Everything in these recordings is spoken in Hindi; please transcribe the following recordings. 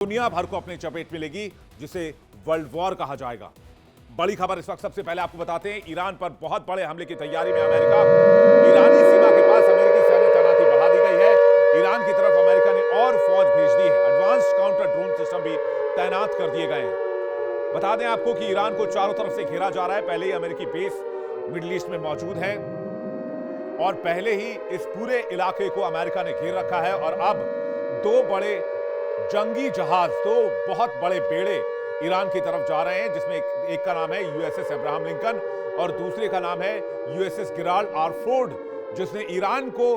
दुनिया भर को अपने चपेट में लेगी, जिसे वर्ल्ड वॉर कहा जाएगा। बड़ी खबर इस वक्त, सबसे पहले आपको बताते हैं, ईरान पर बहुत बड़े हमले की तैयारी में अमेरिका। ईरानी सीमा के पास अमेरिकी सैन्य तैनाती बढ़ा दी गई है। ईरान की तरफ अमेरिका ने और फौज भेज दी है। एडवांस काउंटर ड्रोन सिस्टम भी तैनात कर दिए गए हैं। बता दें आपको कि ईरान को चारों तरफ से घेरा जा रहा है। पहले ही अमेरिकी बेस मिडिल ईस्ट में मौजूद है और पहले ही इस पूरे इलाके को अमेरिका ने घेर रखा है। और अब दो बड़े जंगी जहाज, दो बहुत बड़े बेड़े ईरान की तरफ जा रहे हैं, जिसमें एक का नाम है यूएसएस अब्राहम लिंकन और दूसरे का नाम है यूएसएस गेराल्ड आर फोर्ड, जिसने ईरान को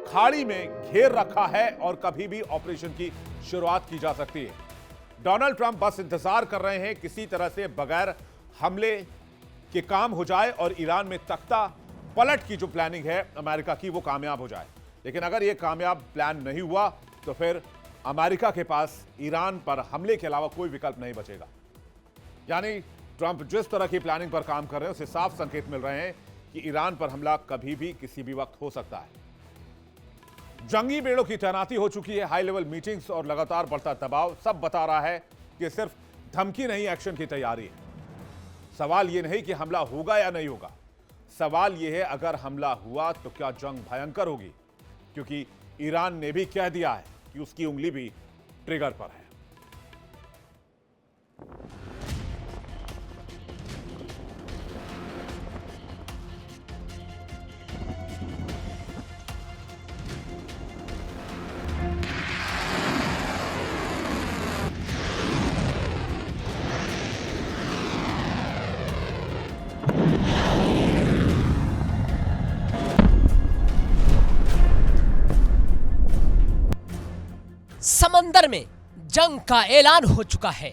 खाड़ी में घेर रखा है और कभी भी ऑपरेशन की शुरुआत की जा सकती है। डोनाल्ड ट्रंप बस इंतजार कर रहे हैं किसी तरह से बगैर हमले के काम हो जाए और ईरान में तख्ता पलट की जो प्लानिंग है अमेरिका की, वो कामयाब हो जाए। लेकिन अगर यह कामयाब प्लान नहीं हुआ तो फिर अमेरिका के पास ईरान पर हमले के अलावा कोई विकल्प नहीं बचेगा। यानी ट्रंप जिस तरह की प्लानिंग पर काम कर रहे हैं, उससे साफ संकेत मिल रहे हैं कि ईरान पर हमला कभी भी किसी भी वक्त हो सकता है। जंगी बेड़ों की तैनाती हो चुकी है, हाई लेवल मीटिंग्स और लगातार बढ़ता दबाव सब बता रहा है कि सिर्फ धमकी नहीं, एक्शन की तैयारी है। सवाल यह नहीं कि हमला होगा या नहीं होगा, सवाल यह है अगर हमला हुआ तो क्या जंग भयंकर होगी, क्योंकि ईरान ने भी कह दिया है कि उसकी उंगली भी ट्रिगर पर है। समंदर में जंग का ऐलान हो चुका है।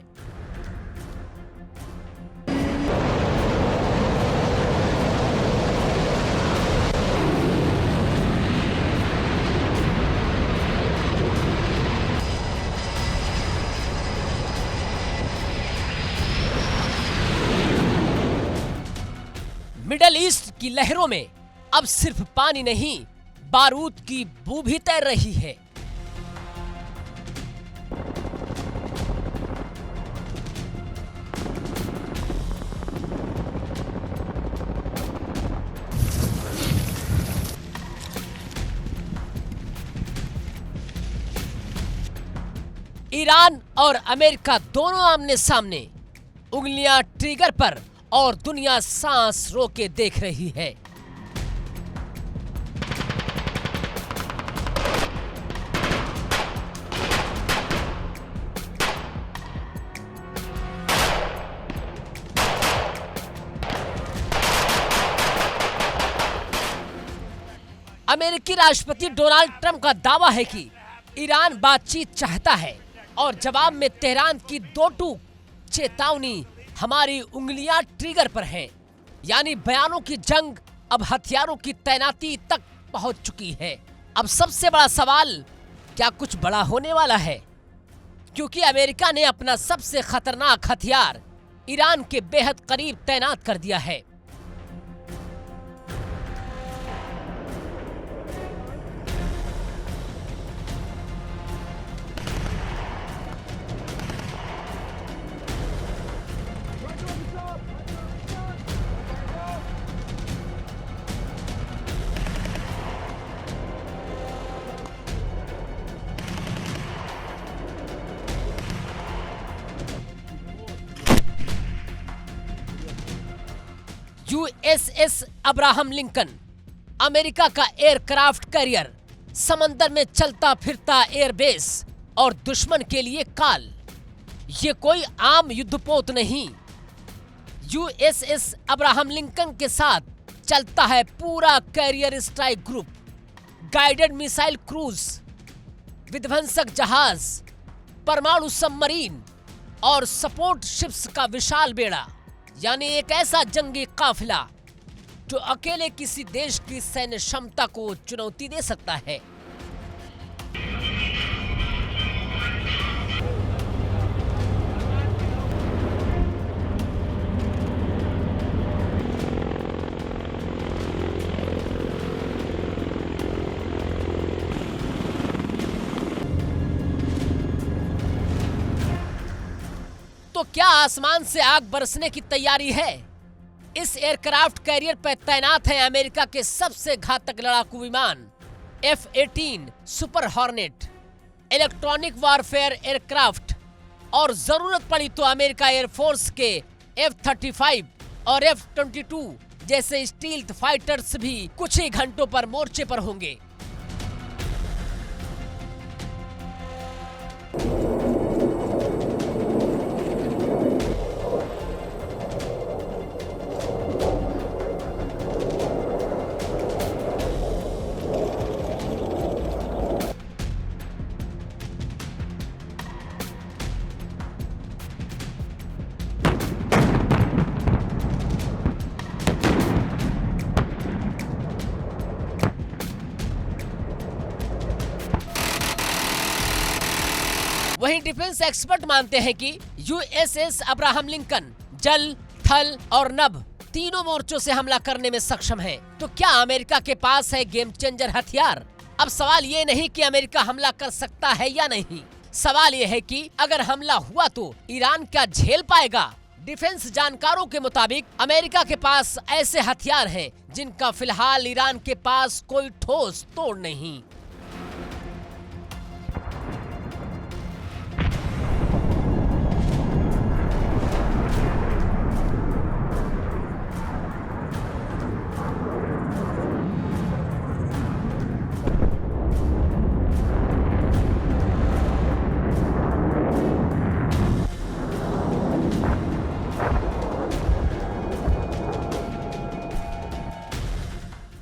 मिडल ईस्ट की लहरों में अब सिर्फ पानी नहीं, बारूद की बू भी तैर रही है। ईरान और अमेरिका दोनों आमने सामने, उंगलियां ट्रिगर पर और दुनिया सांस रोके देख रही है। अमेरिकी राष्ट्रपति डोनाल्ड ट्रंप का दावा है कि ईरान बातचीत चाहता है और जवाब में तेहरान की दो टूक चेतावनी, हमारी उंगलियां ट्रिगर पर हैं। यानी बयानों की जंग अब हथियारों की तैनाती तक पहुंच चुकी है। अब सबसे बड़ा सवाल, क्या कुछ बड़ा होने वाला है? क्योंकि अमेरिका ने अपना सबसे खतरनाक हथियार ईरान के बेहद करीब तैनात कर दिया है। यूएसएस अब्राहम लिंकन, अमेरिका का एयरक्राफ्ट कैरियर, समंदर में चलता फिरता एयरबेस और दुश्मन के लिए काल। ये कोई आम युद्धपोत नहीं। यूएसएस अब्राहम लिंकन के साथ चलता है पूरा carrier strike group, guided missile cruise, विध्वंसक जहाज, परमाणु सबमरीन और सपोर्ट शिप्स का विशाल बेड़ा। यानी एक ऐसा जंगी काफिला जो अकेले किसी देश की सैन्य क्षमता को चुनौती दे सकता है। तो क्या आसमान से आग बरसने की तैयारी है? इस एयरक्राफ्ट कैरियर पर तैनात है अमेरिका के सबसे घातक लड़ाकू विमान F-18 super hornet, electronic warfare aircraft, और जरूरत पड़ी तो अमेरिका एयरफोर्स के F-35 और F-22 जैसे स्टील्थ फाइटर्स भी कुछ ही घंटों पर मोर्चे पर होंगे। वहीं डिफेंस एक्सपर्ट मानते हैं कि यूएसएस अब्राहम लिंकन जल, थल और नभ तीनों मोर्चों से हमला करने में सक्षम है। तो क्या अमेरिका के पास है गेम चेंजर हथियार? अब सवाल ये नहीं कि अमेरिका हमला कर सकता है या नहीं, सवाल ये है कि अगर हमला हुआ तो ईरान क्या झेल पाएगा? डिफेंस जानकारों के मुताबिक अमेरिका के पास ऐसे हथियार हैं जिनका फिलहाल ईरान के पास कोई ठोस तोड़ नहीं।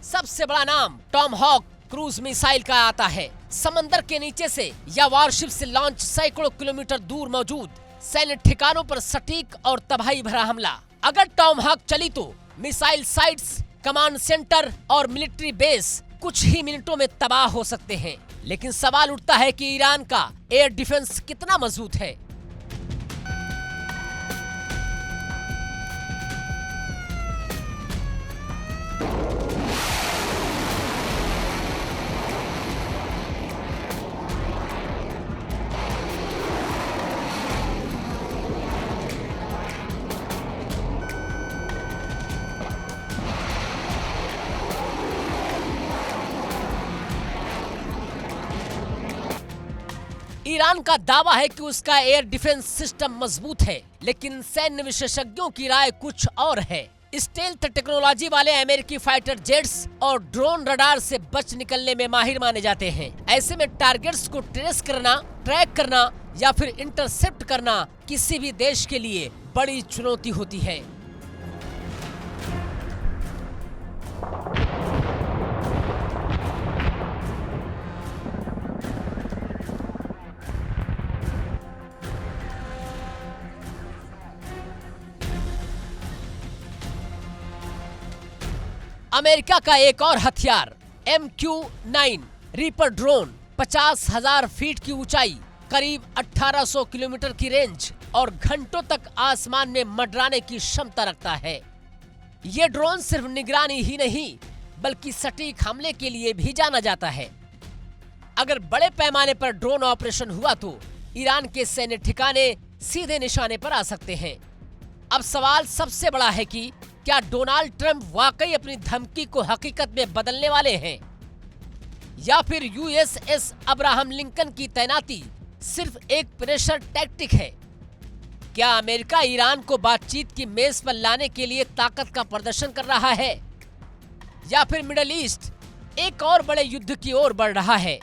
सबसे बड़ा नाम टॉमहॉक क्रूज मिसाइल का आता है। समंदर के नीचे से या वॉरशिप से लॉन्च सैकड़ों किलोमीटर दूर मौजूद सैन्य ठिकानों पर सटीक और तबाही भरा हमला। अगर टॉमहॉक चली तो मिसाइल साइट्स, कमांड सेंटर और मिलिट्री बेस कुछ ही मिनटों में तबाह हो सकते हैं। लेकिन सवाल उठता है कि ईरान का एयर डिफेंस कितना मजबूत है। ईरान का दावा है कि उसका एयर डिफेंस सिस्टम मजबूत है, लेकिन सैन्य विशेषज्ञों की राय कुछ और है। स्टेल्थ टेक्नोलॉजी वाले अमेरिकी फाइटर जेट्स और ड्रोन रडार से बच निकलने में माहिर माने जाते हैं। ऐसे में टारगेट्स को ट्रेस करना, ट्रैक करना या फिर इंटरसेप्ट करना किसी भी देश के लिए बड़ी चुनौती होती है। अमेरिका का एक और हथियार MQ-9 रीपर ड्रोन 50,000 फीट की ऊंचाई, करीब 1800 किलोमीटर की रेंज और घंटों तक आसमान में मंडराने की क्षमता रखता है। ये ड्रोन सिर्फ निगरानी ही नहीं बल्कि सटीक हमले के लिए भी जाना जाता है। अगर बड़े पैमाने पर ड्रोन ऑपरेशन हुआ तो ईरान के सैन्य ठिकाने सीधे निशाने पर आ सकते हैं। अब सवाल सबसे बड़ा है कि क्या डोनाल्ड ट्रंप वाकई अपनी धमकी को हकीकत में बदलने वाले हैं, या फिर यूएसएस अब्राहम लिंकन की तैनाती सिर्फ एक प्रेशर टैक्टिक है? क्या अमेरिका ईरान को बातचीत की मेज पर लाने के लिए ताकत का प्रदर्शन कर रहा है, या फिर मिडिल ईस्ट एक और बड़े युद्ध की ओर बढ़ रहा है?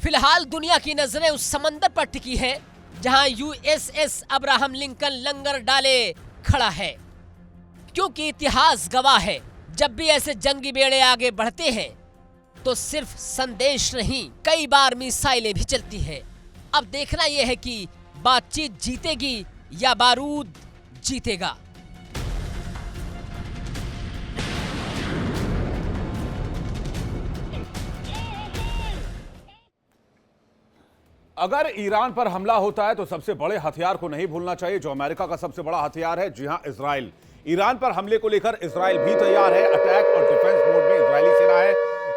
फिलहाल दुनिया की नजरें उस समंदर पर टिकी हैं जहां यूएसएस अब्राहम लिंकन लंगर डाले खड़ा है, क्योंकि इतिहास गवाह है जब भी ऐसे जंगी बेड़े आगे बढ़ते हैं तो सिर्फ संदेश नहीं, कई बार मिसाइलें भी चलती हैं। अब देखना यह है कि बातचीत जीतेगी या बारूद जीतेगा। अगर ईरान पर हमला होता है तो सबसे बड़े हथियार को नहीं भूलना चाहिए, जो अमेरिका का सबसे बड़ा हथियार है। जी हां, इजराइल। ईरान पर हमले को लेकर इजराइल भी तैयार है। अटैक और डिफेंस मोड में इजरायली सेना है।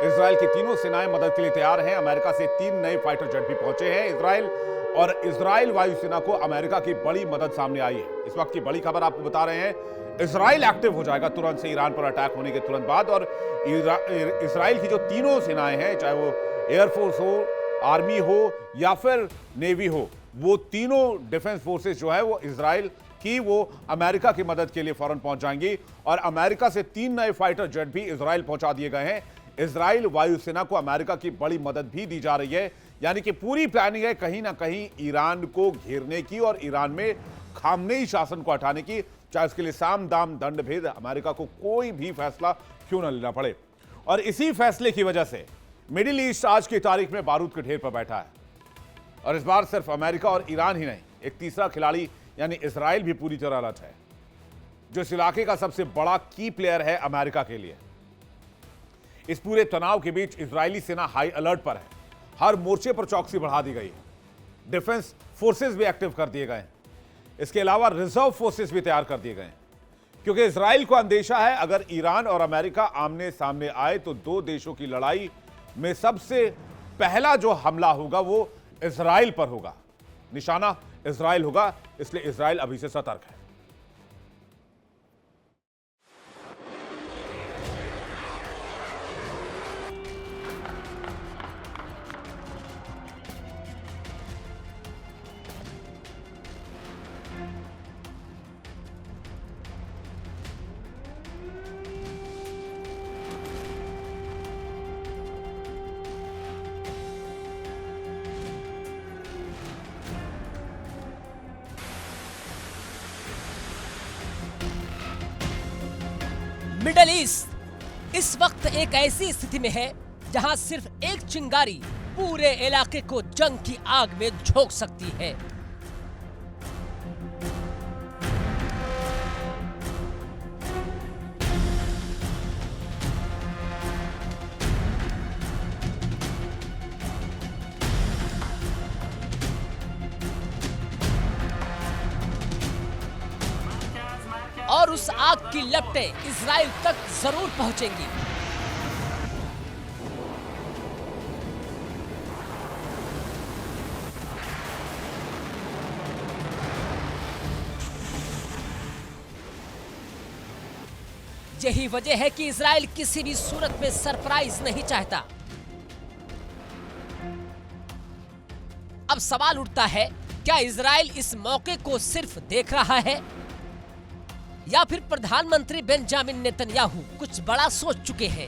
इजराइल की तीनों सेनाएं मदद के लिए तैयार हैं। अमेरिका से 3 नए फाइटर जेट भी पहुंचे हैं इजराइल, और इजराइल वायुसेना को अमेरिका की बड़ी मदद सामने आई है। इस वक्त की बड़ी खबर आपको बता रहे हैं, इजराइल एक्टिव हो जाएगा तुरंत से ईरान पर अटैक होने के तुरंत बाद। और इजराइल की जो तीनों सेनाएं हैं, चाहे वो एयरफोर्स हो, आर्मी हो या फिर नेवी हो, वो तीनों डिफेंस फोर्सेस जो है वो इजराइल की वो अमेरिका की मदद के लिए फौरन पहुंच जाएंगी। और अमेरिका से 3 नए फाइटर जेट भी इजराइल पहुंचा दिए गए हैं। इजराइल वायुसेना को अमेरिका की बड़ी मदद भी दी जा रही है। यानी कि पूरी प्लानिंग है कहीं ना कहीं ईरान को घेरने की और ईरान में खामनेई शासन को हटाने की, चाहे उसके लिए साम दाम दंड भेद अमेरिका को कोई भी फैसला क्यों ना लेना पड़े। और इसी फैसले की वजह से मिडिल ईस्ट आज की तारीख में बारूद के ढेर पर बैठा है। और इस बार सिर्फ अमेरिका और ईरान ही नहीं, एक तीसरा खिलाड़ी यानी इजराइल भी पूरी तरह अलर्ट है, जो इस इलाके का सबसे बड़ा की प्लेयर है अमेरिका के लिए। इस पूरे तनाव के बीच इजरायली सेना हाई अलर्ट पर है। हर मोर्चे पर चौकसी बढ़ा दी गई है। डिफेंस फोर्सेस भी एक्टिव कर दिए गए हैं। इसके अलावा रिजर्व फोर्सेस भी तैयार कर दिए गए हैं, क्योंकि इजराइल को अंदेशा है अगर ईरान और अमेरिका आमने सामने आए तो 2 देशों की लड़ाई में सबसे पहला जो हमला होगा वो इजराइल पर होगा, निशाना इजराइल होगा। इसलिए इजराइल अभी से सतर्क है। मिडल ईस्ट इस वक्त एक ऐसी स्थिति में है जहां सिर्फ एक चिंगारी पूरे इलाके को जंग की आग में झोंक सकती है। और उस आग की लपटें इजराइल तक जरूर पहुंचेंगी। यही वजह है कि इजराइल किसी भी सूरत में सरप्राइज नहीं चाहता। अब सवाल उठता है, क्या इजराइल इस मौके को सिर्फ देख रहा है या फिर प्रधानमंत्री बेंजामिन नेतन्याहू कुछ बड़ा सोच चुके हैं?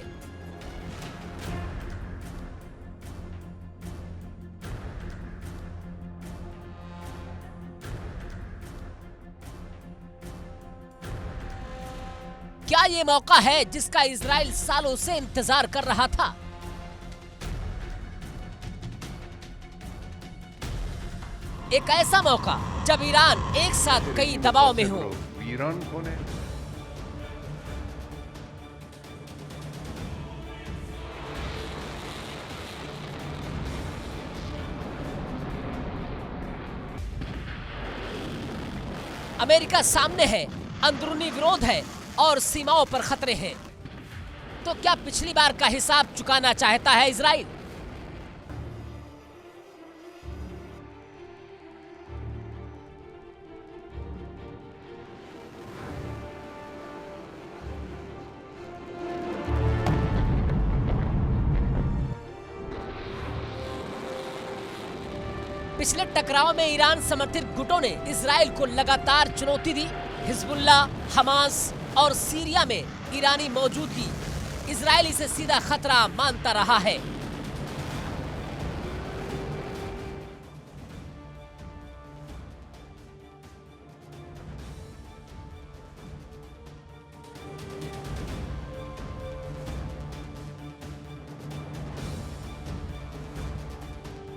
क्या ये मौका है जिसका इजराइल सालों से इंतजार कर रहा था? एक ऐसा मौका जब ईरान एक साथ कई दबाव में हो। ईरान कौन है? अमेरिका सामने है, अंदरूनी विरोध है और सीमाओं पर खतरे हैं। तो क्या पिछली बार का हिसाब चुकाना चाहता है इजराइल? पिछले टकराव में ईरान समर्थित गुटों ने इजराइल को लगातार चुनौती दी। हिजबुल्लाह, हमास और सीरिया में ईरानी मौजूदगी इजराइल इसे सीधा खतरा मानता रहा है।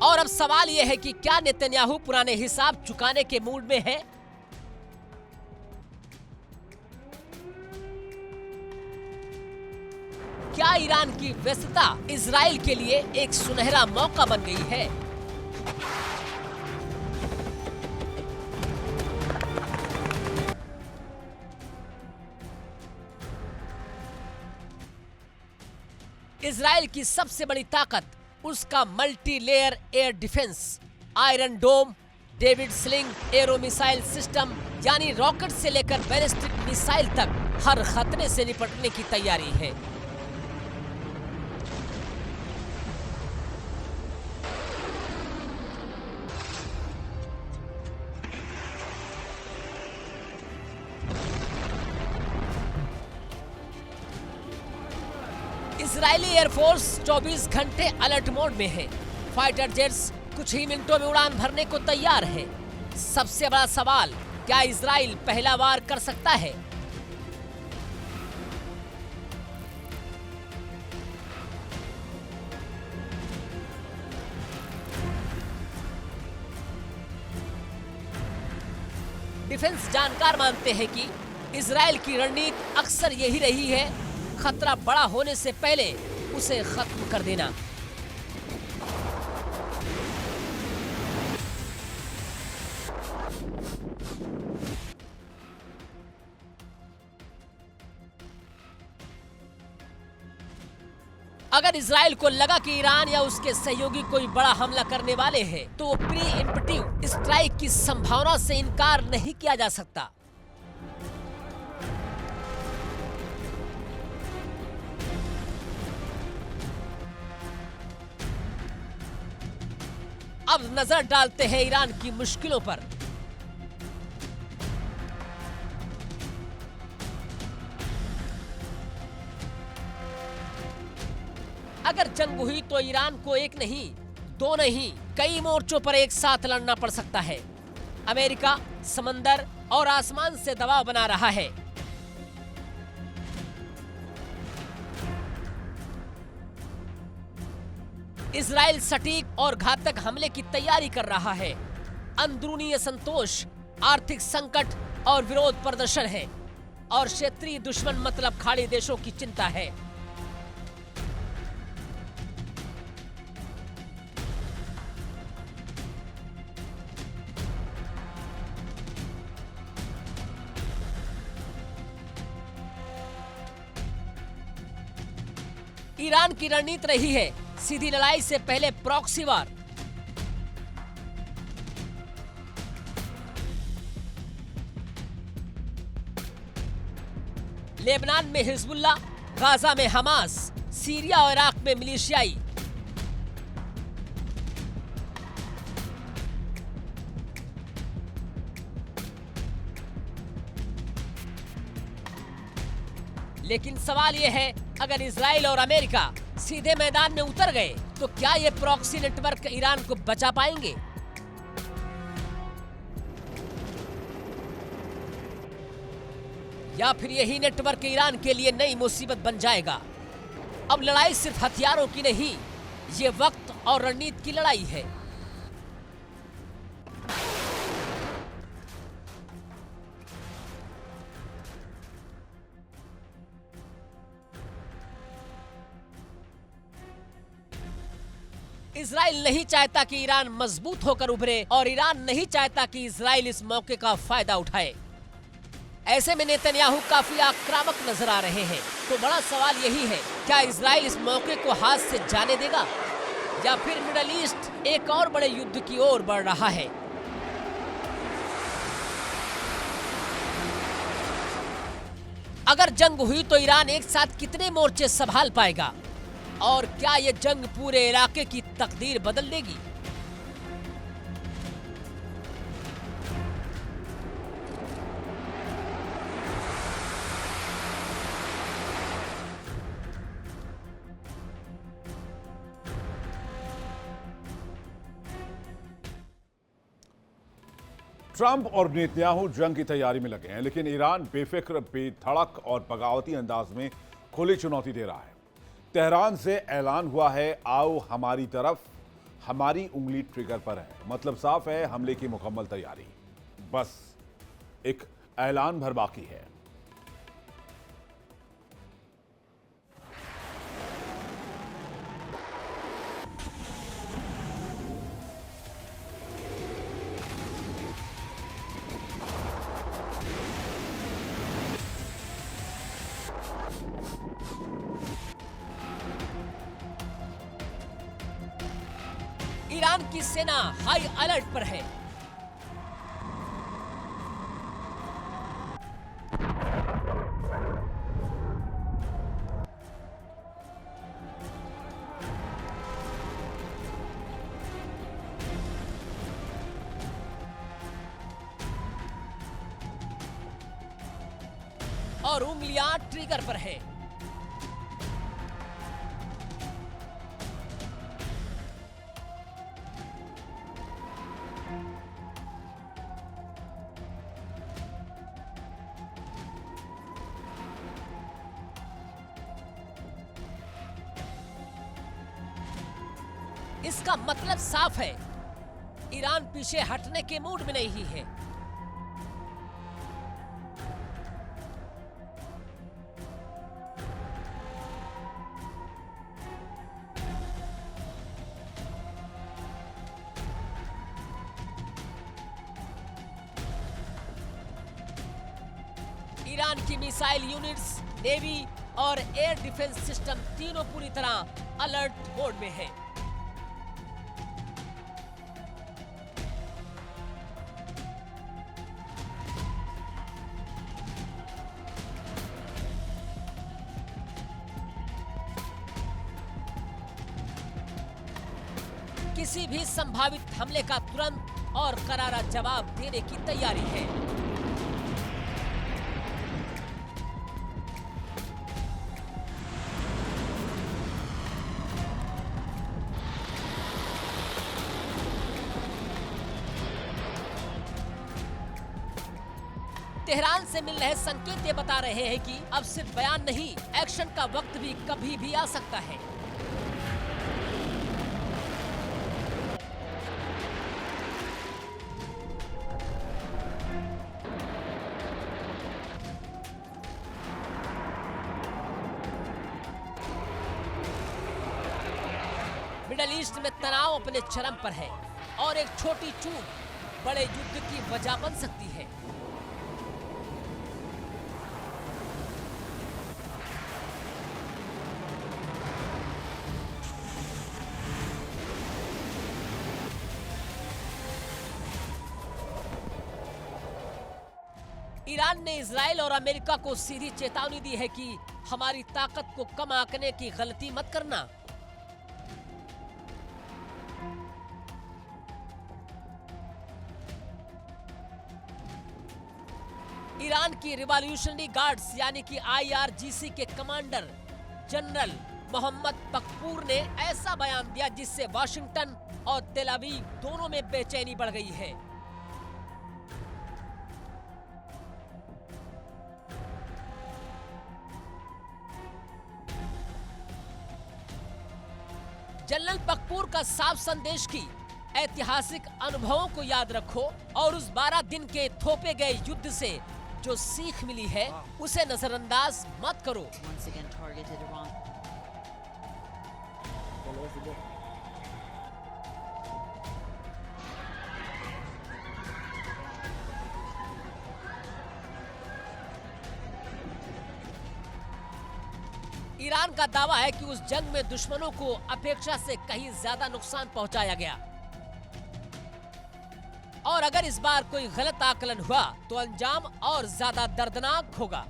और अब सवाल यह है कि क्या नेतन्याहू पुराने हिसाब चुकाने के मूड में है? क्या ईरान की व्यस्तता इजराइल के लिए एक सुनहरा मौका बन गई है? इजराइल की सबसे बड़ी ताकत उसका multi layer air defence, Iron Dome, David Sling Arrow missile system, यानी रॉकेट से लेकर बैलिस्टिक मिसाइल तक हर खतरे से निपटने की तैयारी है। इजरायली एयरफोर्स 24 घंटे अलर्ट मोड में है। फाइटर जेट्स कुछ ही मिनटों में उड़ान भरने को तैयार है। सबसे बड़ा सवाल, क्या इजराइल पहला वार कर सकता है? डिफेंस जानकार मानते हैं कि इजराइल की रणनीति अक्सर यही रही है, खतरा बड़ा होने से पहले उसे खत्म कर देना। अगर इजराइल को लगा कि ईरान या उसके सहयोगी कोई बड़ा हमला करने वाले हैं, तो प्री इम्पटिव स्ट्राइक की संभावना से इनकार नहीं किया जा सकता। अब नजर डालते हैं ईरान की मुश्किलों पर। अगर जंग हुई तो ईरान को एक नहीं, दो नहीं, कई मोर्चों पर एक साथ लड़ना पड़ सकता है। अमेरिका समंदर और आसमान से दबाव बना रहा है। इजराइल सटीक और घातक हमले की तैयारी कर रहा है। अंदरूनी असंतोष, आर्थिक संकट और विरोध प्रदर्शन है, और क्षेत्रीय दुश्मन मतलब खाड़ी देशों की चिंता है। ईरान की रणनीति रही है सीधी लड़ाई से पहले प्रॉक्सी वार। लेबनान में हिजबुल्लाह, गाजा में हमास, सीरिया और इराक में मिलिशियाई। लेकिन सवाल यह है, अगर इजराइल और अमेरिका सीधे मैदान में उतर गए तो क्या ये प्रॉक्सी नेटवर्क ईरान को बचा पाएंगे? या फिर यही नेटवर्क ईरान के लिए नई मुसीबत बन जाएगा? अब लड़ाई सिर्फ हथियारों की नहीं, ये वक्त और रणनीति की लड़ाई है। इजराइल नहीं चाहता कि ईरान मजबूत होकर उभरे, और ईरान नहीं चाहता कि इजराइल इस मौके का फायदा उठाए। ऐसे में नेतन्याहू काफी आक्रामक नजर आ रहे हैं। तो बड़ा सवाल यही है, क्या इजराइल इस मौके को हाथ से जाने देगा, या फिर मिडल ईस्ट एक और बड़े युद्ध की ओर बढ़ रहा है? अगर जंग हुई तो ईरान एक साथ कितने मोर्चे संभाल पाएगा, और क्या यह जंग पूरे इलाके की तकदीर बदल देगी? ट्रंप और नेतन्याहू जंग की तैयारी में लगे हैं, लेकिन ईरान बेफिक्र, बेधड़क और बगावती अंदाज में खुली चुनौती दे रहा है। तेहरान से ऐलान हुआ है, आओ हमारी तरफ, हमारी उंगली ट्रिगर पर है। मतलब साफ है, हमले की मुकम्मल तैयारी, बस एक ऐलान भर बाकी है। ईरान की सेना हाई अलर्ट पर है। और उंगलियां ट्रिगर पर है। इसका मतलब साफ है, ईरान पीछे हटने के मूड में नहीं है। ईरान की मिसाइल यूनिट्स, नेवी और एयर डिफेंस सिस्टम तीनों पूरी तरह अलर्ट मोड में है। किसी भी संभावित हमले का तुरंत और करारा जवाब देने की तैयारी है। तेहरान से मिल रहे संकेत ये बता रहे हैं कि अब सिर्फ बयान नहीं, एक्शन का वक्त भी कभी भी आ सकता है। मिडल ईस्ट में तनाव अपने चरम पर है और एक छोटी चूक बड़े युद्ध की वजह बन सकती है। ईरान ने इजराइल और अमेरिका को सीधी चेतावनी दी है कि हमारी ताकत को कम आंकने की गलती मत करना। ईरान की रिवॉल्यूशनरी गार्ड्स यानी कि IRGC के कमांडर जनरल मोहम्मद बकपूर ने ऐसा बयान दिया जिससे वाशिंगटन और तेल अवीव दोनों में बेचैनी बढ़ गई है। जनरल बकपूर का साफ संदेश की ऐतिहासिक अनुभवों को याद रखो और उस 12 दिन के थोपे गए युद्ध से जो सीख मिली है उसे नजरअंदाज मत करो। ईरान का दावा है कि उस जंग में दुश्मनों को अपेक्षा से कहीं ज्यादा नुकसान पहुंचाया गया और अगर इस बार कोई गलत आकलन हुआ तो अंजाम और ज्यादा दर्दनाक होगा।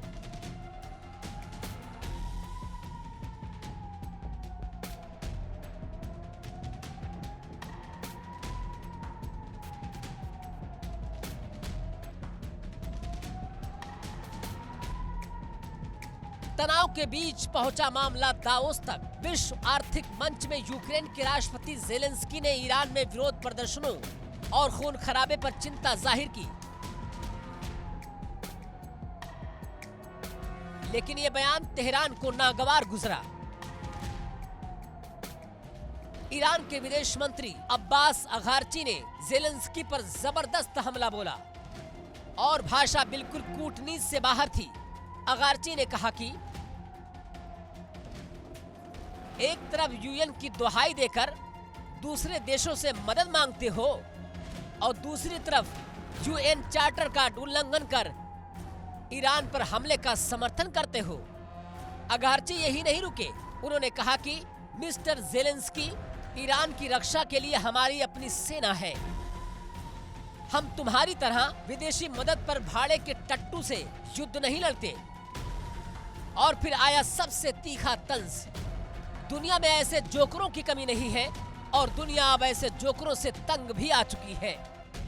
तनाव के बीच पहुंचा मामला दावोस तक। विश्व आर्थिक मंच में यूक्रेन के राष्ट्रपति ज़ेलेंस्की ने ईरान में विरोध प्रदर्शनों और खून खराबे पर चिंता जाहिर की, लेकिन यह बयान तेहरान को नागवार गुजरा। ईरान के विदेश मंत्री अब्बास अगारची ने ज़ेलेंस्की पर जबरदस्त हमला बोला और भाषा बिल्कुल कूटनीति से बाहर थी। अगारची ने कहा कि एक तरफ यूएन की दुहाई देकर दूसरे देशों से मदद मांगते हो और दूसरी तरफ यूएन चार्टर का उल्लंघन कर ईरान पर हमले का समर्थन करते हो। अगारची यही नहीं रुके, उन्होंने कहा कि मिस्टर ज़ेलेंस्की ईरान की रक्षा के लिए हमारी अपनी सेना है। हम तुम्हारी तरह विदेशी मदद पर भाड़े के टट्टू से युद्ध नहीं लड़ते। और फिर आया सबसे तीखा तंज। दुनिया में ऐसे जोकरों की कमी नहीं है और दुनिया अब ऐसे जोकरों से तंग भी आ चुकी है।